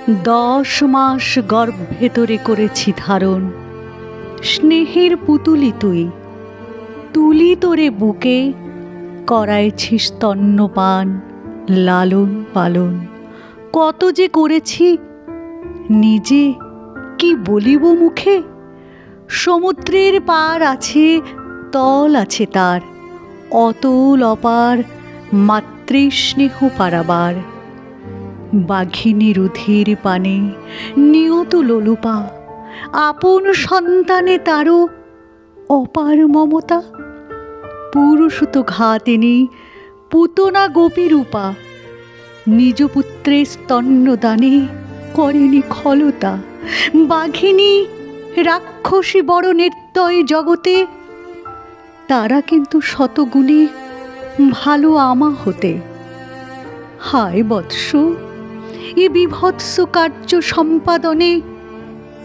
10 মাস গর্ভে তোরে করেছি ধারণ, স্নেহের পুতুলি তুই, তুলি তোরে বুকে করাইছি স্তন্যপান, লালন পালন। কত যে করেছি নিজে কি বলিব মুখে। সমুদ্রের পার আছে, তল আছে তার, অতল অপার মাতৃস্নেহ পারাবার। বাঘিনী রুধির পানে নিয়ত লোলুপা, আপন সন্তানে তারও অপার মমতা। পুরুষুত ঘাতিনী পুতনা গোপীরূপা, নিজ পুত্রের স্তন্যদানে করেনি খলতা। বাঘিনী রাক্ষসী বড় নির্দয় জগতে, তারা কিন্তু শতগুণে ভালো আমা হতে। হায় বৎস, এ বিভৎস কার্য সম্পাদনে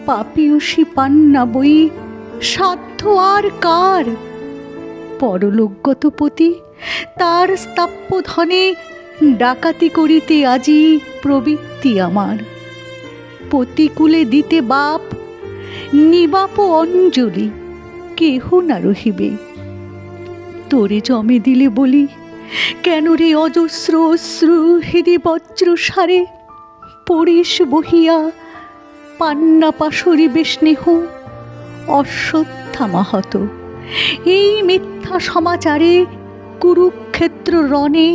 পাপীয়সী পান্না বই সাধ্য আর কার। পরলোকগত পতি তার স্থাপ্য ধনে ডাকাতি করিতে আজি প্রবৃত্তি আমার। পতিকুলে দিতে বাপ নিবাপ অঞ্জলি, কেহ না রহিবে। তোরে জমে দিলে বলি, কেন রে অজস্র অশ্রু হৃদি বজ্র সারে পড়িস বহিয়া পান্না পাশরিবে স্নেহ। অশ্বত্থামাহত এই মিথ্যা সমাচারে কুরুক্ষেত্র রণে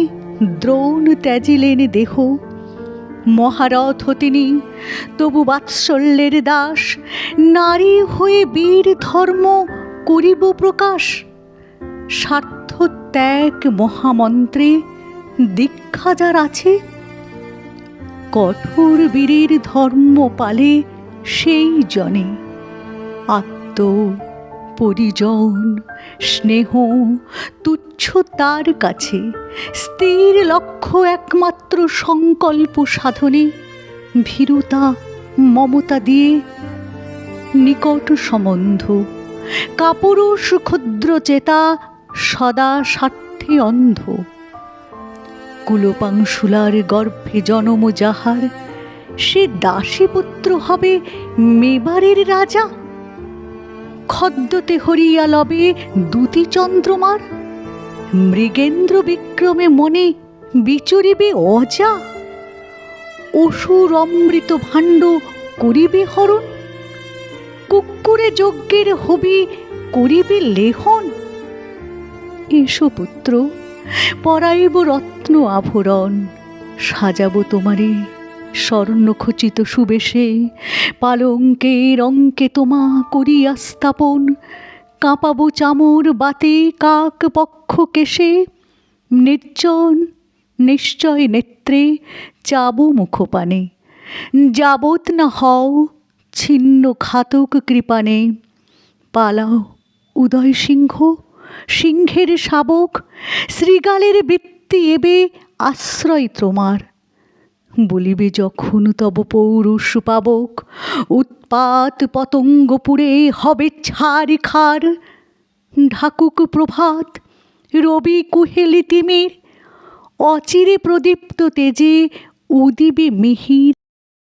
দ্রোণ ত্যাজিলেন দেহ। মহারথ তিনি তবু বাৎসল্যের দাস, নারী হয়ে বীর ধর্ম করিব প্রকাশ। স্বার্থ ত্যাগ মহামন্ত্রে দীক্ষা যার আছে, কঠোর বীরের ধর্ম পালে সেই জনে। আত্ম পরিজন স্নেহ তুচ্ছ তার কাছে, স্থির লক্ষ্য একমাত্র সংকল্প সাধনে। ভীরুতা মমতা দিয়ে নিকট সম্বন্ধ, কাপুরুষ ক্ষুদ্র চেতা সদা স্বার্থে অন্ধ। কুলপাংশুলার গর্ভে জনম যাহার, সে দাসীপুত্র হবে মেবারের রাজা। খদ্যতে হরিয়া লবে দূতি চন্দ্রমার, মৃগেন্দ্র বিক্রমে মনে বিচরিবে অজা। অসুর অমৃত ভাণ্ড করিবে হরণ, কুক্কুরে যজ্ঞের হবি করিবে লেহন। এসো পুত্র, পরাইব রত্ন আভরণ, সাজাব তোমারে স্বর্ণখচিত সুবেশে। পালঙ্কের অঙ্কে তোমা করিয়া স্থাপন, কাঁপাবো চামর বাতে কাক পক্ষ কেশে। নির্জন নিশ্চয় নেত্রে চাবো মুখপানে, যাবৎ না হও ছিন্ন ঘাতক কৃপানে। পালাও উদয় সিংহ, সিংহের শাবক, শৃগালের বৃত্তি এবে আশ্রয় তোমার। বলিবে যখন তব পৌরুষ পাবক, উৎপাত পতঙ্গপুরে হবে ছাড় খার। ঢাকুক প্রভাত রবি কুহেলি তিমির, অচিরে প্রদীপ্ত তেজে উদিবে মিহির